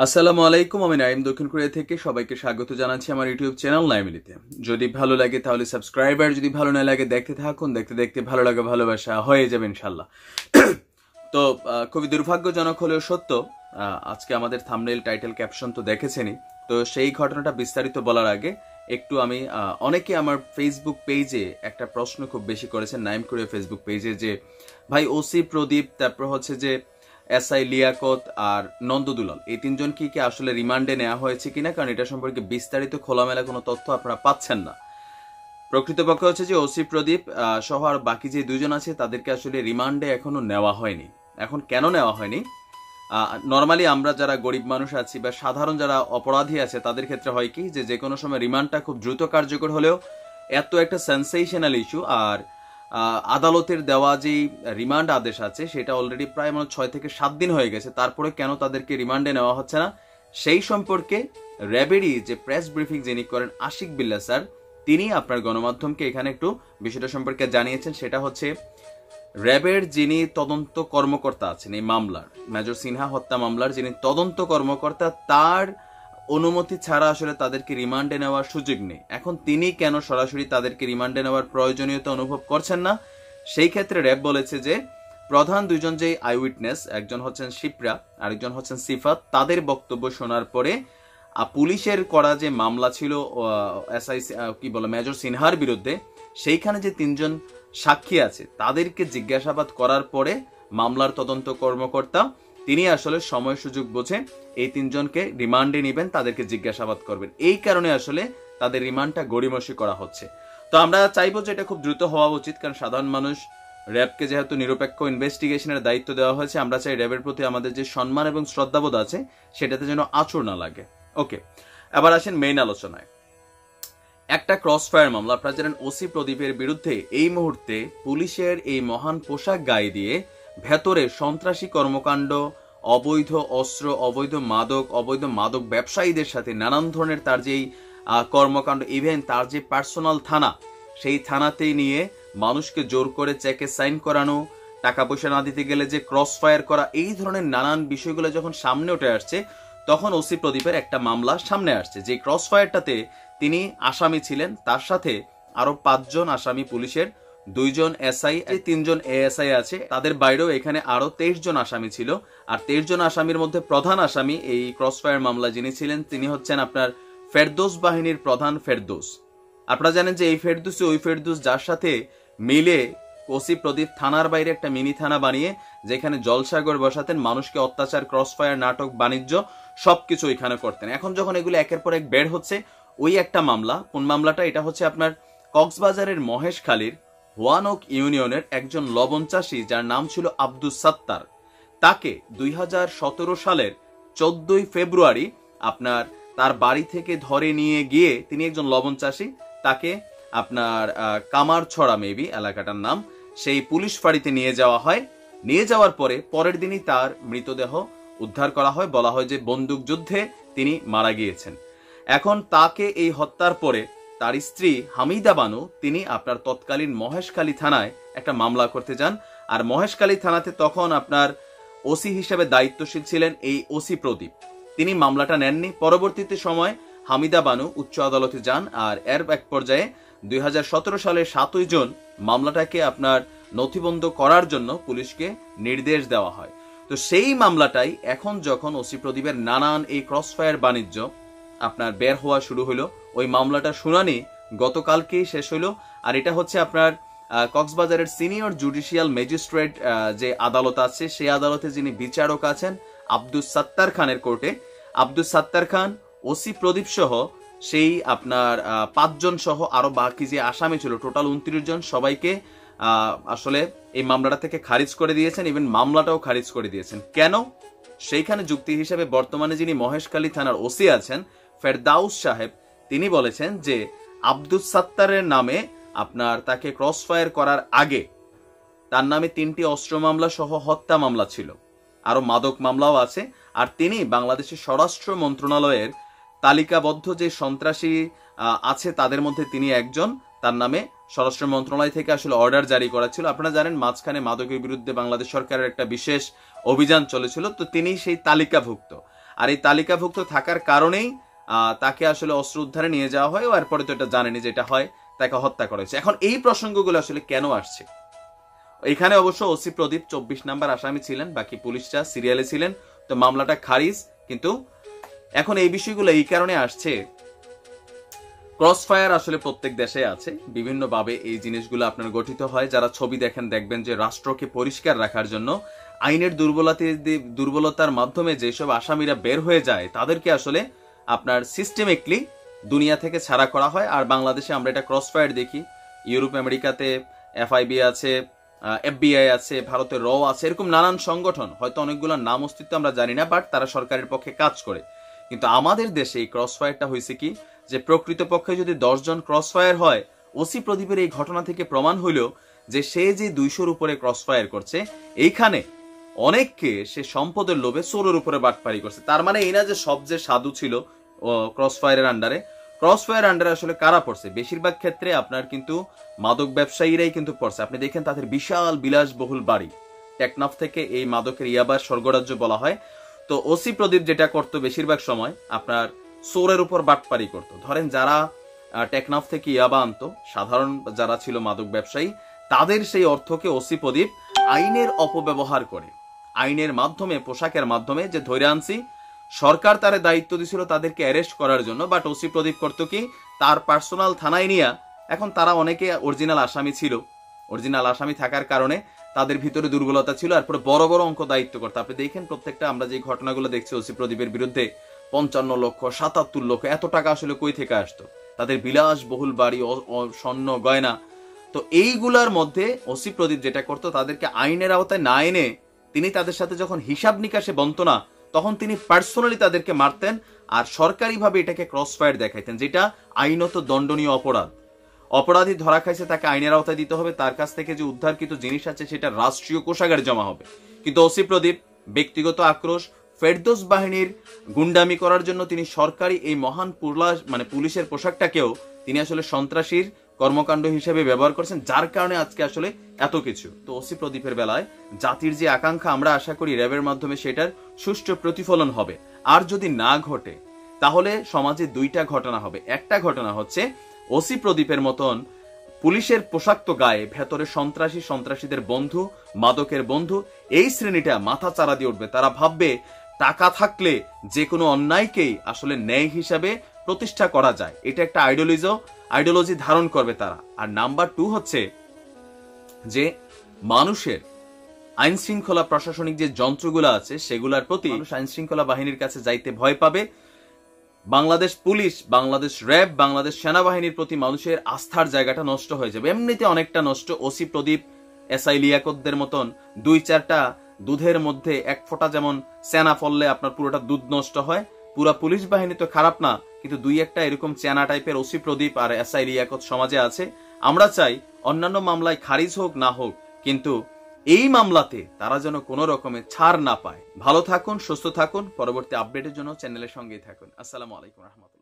আসসালামু আলাইকুম, আমি নাইম দক্ষিণ কোরিয়া থেকে সবাইকে স্বাগত জানাচ্ছি আমার ইউটিউব চ্যানেল নাইমিলিতে। যদি ভালো লাগে তাহলে সাবস্ক্রাইব, আর যদি ভালো না লাগে দেখতে থাকুন, দেখতে দেখতে ভালো লাগে ভালোবাসা হয়ে যাবে ইনশাল্লাহ। তো খুবই দুর্ভাগ্যজনক হলেও সত্য, আজকে আমাদের থাম্বনেইল টাইটেল ক্যাপশন তো দেখেছেনই। তো সেই ঘটনাটা বিস্তারিত বলার আগে একটু আমি অনেকে আমার ফেসবুক পেজে একটা প্রশ্ন খুব বেশি করেছেন, নাইম কোরিয়া ফেসবুক পেজে, যে ভাই ওসি প্রদীপ, তারপর হচ্ছে যে এসআই লিয়াকত আর নন্দদুলাল, এই তিনজন কি আসলে রিমান্ডে নেওয়া হয়েছে কিনা, কারণ এটা সম্পর্কে বিস্তারিত খোলামেলা কোনো তথ্য আপনারা পাচ্ছেন না। প্রকৃতপক্ষে হচ্ছে যে ওসি প্রদীপ সহ আর বাকি যে দুজন আছে তাদেরকে আসলে রিমান্ডে এখনো নেওয়া হয়নি। এখন কেন নেওয়া হয়নি? নর্মালি আমরা যারা গরিব মানুষ আছি বা সাধারণ যারা অপরাধী আছে তাদের ক্ষেত্রে হয় কি, যে কোনো সময় রিমান্ডটা খুব দ্রুত কার্যকর হলেও এত একটা সেন্সেশনাল ইস্যু, আর আদালতের দেওয়া যেই রিমান্ড আদেশ আছে সেটা অলরেডি প্রায় 6 থেকে 7 দিন হয়ে গেছে, তারপরে কেন তাদেরকে রিমান্ডে নেওয়া হচ্ছে না সেই সম্পর্কে র্যাবেরই যে প্রেস ব্রিফিং যিনি করেন আশিক বিল্লাহ স্যার, তিনি আপনার গণমাধ্যমকে এখানে একটু বিষয়টা সম্পর্কে জানিয়েছেন। সেটা হচ্ছে র্যাবের যিনি তদন্ত কর্মকর্তা আছেন এই মামলার, মেজর সিনহা হত্যা মামলার যিনি তদন্ত কর্মকর্তা, তার অনুমতি ছাড়া আসলে তাদেরকে রিমান্ডে নেওয়ার সুযোগ নেই। এখন তিনি কেন সরাসরি তাদেরকে রিমান্ডে নেওয়ার প্রয়োজনীয়তা অনুভব করছেন না, সেই ক্ষেত্রে র্যাব বলেছে যে প্রধান দুইজন যে আই উইটনেস, একজন হচ্ছেন শিপ্রা আরেকজন হচ্ছেন সিফাত, তাদের বক্তব্য শোনার পরে পুলিশের করা যে মামলা ছিল এসআই মেজর সিনহার বিরুদ্ধে, সেইখানে যে তিনজন সাক্ষী আছে তাদেরকে জিজ্ঞাসাবাদ করার পরে মামলার তদন্ত কর্মকর্তা তিনি আসলে সময় সুযোগ বুঝে এই তিনজনকে রিমান্ডে নেবেন, তাদেরকে জিজ্ঞাসাবাদ করবেন। এই কারণে আসলে তাদের রিমান্ডটা গড়িমসি করা হচ্ছে। তো আমরা চাইবো যে এটা খুব দ্রুত হওয়া উচিত, কারণ সাধারণ মানুষ, র্যাবকে যেহেতু নিরপেক্ষ ইনভেস্টিগেশনের দায়িত্ব দেওয়া হয়েছে, আমরা চাই র্যাবের প্রতি আমাদের যে সম্মান এবং শ্রদ্ধাবোধ আছে সেটাতে যেন আঁচড় না লাগে। ওকে, এবার আসেন মেইন আলোচনায়। একটা ক্রস ফায়ার মামলা, আপনারা জানেন ওসি প্রদীপের বিরুদ্ধে এই মুহূর্তে পুলিশের এই মহান পোশাক গায়ে দিয়ে ভেতরে সন্ত্রাসী কর্মকাণ্ড, অবৈধ অস্ত্র, অবৈধ মাদক ব্যবসায়ীদের সাথে নানান ধরনের তার যেই কর্মকাণ্ড, ইভেন তার যে পার্সোনাল থানা, সেই থানাতেই নিয়ে মানুষকে জোর করে চেকে সাইন করানো, টাকা পয়সা না দিতে গেলে যে ক্রস ফায়ার করা, এই ধরনের নানান বিষয়গুলো যখন সামনে উঠে আসছে তখন ওসি প্রদীপের একটা মামলা সামনে আসছে। যে ক্রস ফায়ারটাতে তিনি আসামি ছিলেন, তার সাথে আরো 5 জন আসামি পুলিশের, 2 জন এসআই, 3 জন এএসআই আছে, তাদের বাইরেও এখানে আরো 23 জন আসামি ছিল। আর 23 জন আসামির মধ্যে প্রধান আসামি এই ক্রস ফায়ার মামলা যিনি ছিলেন তিনি হচ্ছেন আপনার ফেরদৌস বাহিনীর প্রধান ফেরদৌস। আপনারা জানেন যে এই ফেরদৌস ওই ফেরদৌস যার সাথে মিলে ওসি প্রদীপ থানার বাইরে একটা মিনি থানা বানিয়ে যেখানে জলসাগর বসাতেন, মানুষকে অত্যাচার, ক্রস ফায়ার, নাটক, বাণিজ্য সবকিছু এখানে করতেন। এখন যখন এগুলো একের পর এক বের হচ্ছে, ওই একটা মামলা, কোন মামলাটা, এটা হচ্ছে আপনার কক্সবাজারের মহেশখালীর হোয়ানক ইউনিয়নের একজন লবণ চাষী যার নাম ছিল আব্দুস সাত্তার, তাকে 2017 সালের 14ই ফেব্রুয়ারি আপনার তার বাড়ি থেকে ধরে নিয়ে গিয়ে, তিনি একজন লবণ চাষী, তাকে আপনার কামারছড়া মেবি এলাকাটার নাম, সেই পুলিশ ফাঁড়িতে নিয়ে যাওয়া হয়। নিয়ে যাওয়ার পরে পরের দিনই তার মৃতদেহ উদ্ধার করা হয়, বলা হয় যে বন্দুক যুদ্ধে তিনি মারা গিয়েছেন। এখন তাকে এই হত্যার পরে তার স্ত্রী হামিদা বানু, তিনি আপনার তৎকালীন মহেশখালী থানায় একটা মামলা করতে যান। আর মহেশখালী থানাতে তখন আপনার ওসি হিসেবে দায়িত্বশীল ছিলেন এই ওসি প্রদীপ, তিনি মামলাটা নেননি। পরবর্তীতে সময় হামিদা বানু উচ্চ আদালতে যান, আর এর এক পর্যায়ে 2017 সালের 7ই জুন মামলাটাকে আপনার নথিবদ্ধ করার জন্য পুলিশকে নির্দেশ দেওয়া হয়। তো সেই মামলাটাই এখন যখন ওসি প্রদীপের নানান এই ক্রসফায়ার বাণিজ্য আপনার বের হওয়া শুরু হলো, ওই মামলাটার শুনানি গতকালকেই শেষ হলো। আর এটা হচ্ছে আপনার কক্সবাজারের সিনিয়র জুডিশিয়াল ম্যাজিস্ট্রেট যে আদালত আছে, সেই আদালতে যিনি বিচারক আছেন আব্দুস সাত্তার খানের কোর্টে, আব্দুস সাত্তার খান ওসি প্রদীপ সহ সেই আপনার 5 জন সহ আরো বাকি যে আসামি ছিল টোটাল 29 জন, সবাইকে আসলে এই মামলাটা থেকে খারিজ করে দিয়েছেন, ইভেন মামলাটাও খারিজ করে দিয়েছেন। কেন? সেইখানে যুক্তি হিসেবে বর্তমানে যিনি মহেশখালী থানার ওসি আছেন ফেরদাউস সাহেব, তিনি বলেছেন যে আব্দুস সাত্তারের নামে আপনার তাকে ক্রস ফায়ার করার আগে তার নামে 3টি অস্ত্র মামলা সহ হত্যা মামলা ছিল, আরো মাদক মামলাও আছে। আর তিনি বাংলাদেশের স্বরাষ্ট্র মন্ত্রণালয়ের তালিকাবদ্ধ যে সন্ত্রাসী আছে তাদের মধ্যে তিনি একজন, তার নামে স্বরাষ্ট্র মন্ত্রণালয় থেকে আসলে অর্ডার জারি করা ছিল। আপনারা জানেন মাঝখানে মাদকের বিরুদ্ধে বাংলাদেশ সরকারের একটা বিশেষ অভিযান চলেছিল, তো তিনি সেই তালিকাভুক্ত। আর এই তালিকাভুক্ত থাকার কারণেই তাকে আসলে অস্ত্র উদ্ধারে নিয়ে যাওয়া হয়, এরপরে তো এটা জানেনি যেটা হয়, তাকে হত্যা করা হয়েছে। এখন এই প্রসঙ্গগুলো আসলে কেন আসছে? এখানে অবশ্য ওসি প্রদীপ 24 নাম্বার আসামি ছিলেন, বাকি পুলিশরা সিরিয়ালে ছিলেন, তো মামলাটা খারিজ। কিন্তু এখন এই বিষয়গুলো এই কারণে আসছে, ক্রসফায়ার আসলে প্রত্যেক দেশে আছে, বিভিন্নভাবে এই জিনিসগুলো আপনার গঠিত হয়। যারা ছবি দেখেন দেখবেন যে রাষ্ট্রকে পরিষ্কার রাখার জন্য আইনের দুর্বলতার মাধ্যমে যেসব আসামিরা বের হয়ে যায় তাদেরকে আসলে আপনার সিস্টেমিকলি দুনিয়া থেকে ছাড়া করা হয়। আর বাংলাদেশে আমরা এটা ক্রসফায়ার দেখি, ইউরোপ আমেরিকাতে FIB আছে, FBI আছে, ভারতে র আছে, এরকম নানান সংগঠন, হয়তো অনেকগুলো নাম অস্তিত্ব আমরা জানি না, বাট তারা সরকারের পক্ষে কাজ করে। কিন্তু আমাদের দেশে এই ক্রসফায়ারটা হয়েছে কি, যে প্রকৃতপক্ষে যদি 10 জন ক্রসফায়ার হয়, ওসি প্রদীপের এই ঘটনা থেকে প্রমাণ হইল যে সে যে 200-র উপরে ক্রসফায়ার করছে, এইখানে অনেককে সে সম্পদের লোভে চোরের উপরে বাটপারি করছে। তার মানে এই না যে সব যে সাধু ছিল ক্রসফায়ারের আন্ডারে। ক্রসফায়ার আন্ডারে আসলে কারা পড়ছে? বেশিরভাগ ক্ষেত্রে আপনার কিন্তু মাদক ব্যবসায়ীরাই কিন্তু পড়ছে। আপনি দেখেন তাদের বিশাল বিলাসবহুল বাড়ি, টেকনাফ থেকে এই মাদকের ইয়াবার স্বর্গরাজ্য বলা হয়। তো ওসি প্রদীপ যেটা করতো বেশিরভাগ সময় আপনার চোরের উপর বাটপারি করতো। ধরেন যারা টেকনাফ থেকে ইয়াবা আনতো, সাধারণ যারা ছিল মাদক ব্যবসায়ী, তাদের সেই অর্থকে ওসি প্রদীপ আইনের অপব্যবহার করে, আইনের মাধ্যমে, পোশাকের মাধ্যমে যে ধরে আনছি, সরকার তার দায়িত্ব দিছিল তাদেরকে অ্যারেস্ট করার জন্য, বাট ওসি প্রদীপ করতো কি, তার পার্সোনাল থানায় নিয়ে, এখন তারা অনেকে অরিজিনাল আসামি ছিল, অরিজিনাল আসামি থাকার কারণে তাদের ভিতরে দুর্বলতা ছিল, আর পরে বড় বড় অঙ্ক দায়িত্ব করতো। আপনি দেখেন প্রত্যেকটা আমরা যে ঘটনাগুলো দেখছি ওসি প্রদীপের বিরুদ্ধে, 55 লক্ষ, 77 লক্ষ, এত টাকা আসলে কই থেকে আসতো? তাদের বিলাসবহুল বাড়ি, স্বর্ণ গয়না। তো এইগুলার মধ্যে ওসি প্রদীপ যেটা করতো, তাদেরকে আইনের আওতায় না এনে তিনি তাদের সাথে যখন হিসাব নিকাশে বনত না, তখন তিনি পার্সোনালি তাদেরকে মারতেন, আর সরকারিভাবে এটাকে ক্রসফায়ার দেখাইতেন, যেটা আইনত দণ্ডনীয় অপরাধ। অপরাধী ধরা খাইছে, তাকে আইনের আওতায় দিতে হবে, তার কাছ থেকে যে উদ্ধারকৃত জিনিস আছে সেটা রাষ্ট্রীয় কোষাগারে জমা হবে। কিন্তু ওসি প্রদীপ ব্যক্তিগত আক্রোশ, ফেরদৌস বাহিনীর গুন্ডামি করার জন্য তিনি সরকারি এই মহান পুলিশের পোশাকটাকেও তিনি আসলে সন্ত্রাসীর কর্মকাণ্ড হিসেবে ব্যবহার করছেন, যার কারণে আজকে আসলে এত কিছু। তো ওসি প্রদীপের বেলায় জাতির যে আকাঙ্ক্ষা, আমরা আশা করি র্যাবের মাধ্যমে সেটার সুষ্ঠু প্রতিফলন হবে। আর যদি না ঘটে, তাহলে সমাজে দুইটা ঘটনা হবে। একটা ঘটনা হচ্ছে ওসি প্রদীপের মতন পুলিশের পোশাক তো গায়ে, ভেতরে সন্ত্রাসীদের বন্ধু, মাদকের বন্ধু, এই শ্রেণীটা মাথা চারা দিয়ে উঠবে। তারা ভাববে টাকা থাকলে যে কোনো অন্যায়কেই আসলে ন্যায় হিসাবে প্রতিষ্ঠা করা যায়, এটা একটা আইডিওলজি ধারণ করবে তারা। আর নাম্বার 2 হচ্ছে যে মানুষের আইন শৃঙ্খলা প্রশাসনিক যে যন্ত্রগুলো আছে সেগুলোর প্রতি মানুষ আইন শৃঙ্খলা বাহিনীর কাছে যাইতে ভয় পাবে। বাংলাদেশ পুলিশ, বাংলাদেশ র্যাব, বাংলাদেশ সেনাবাহিনীর প্রতি মানুষের আস্থার জায়গাটা নষ্ট হয়ে যাবে, এমনিতে অনেকটা নষ্ট। ওসি প্রদীপ, SI লিয়াকতদের মতন 2-4টা দুধের মধ্যে 1 ফোঁটা যেমন চেনা ফললে আপনার পুরোটা দুধ নষ্ট হয়, পুরা পুলিশ বাহিনী তো খারাপ না, কিন্তু 2-1টা এরকম চেনা টাইপের ওসি প্রদীপ আর SI লিয়াকত সমাজে আছে। আমরা চাই অন্যান্য মামলায় খারিজ হোক না হোক, কিন্তু এই মামলাতে তারা যেন কোনো রকমের ছাড় না পায়। ভালো থাকুন, সুস্থ থাকুন, পরবর্তী আপডেটের জন্য চ্যানেলের সঙ্গেই থাকুন। আসসালামু আলাইকুম রহমতুল্লাহ।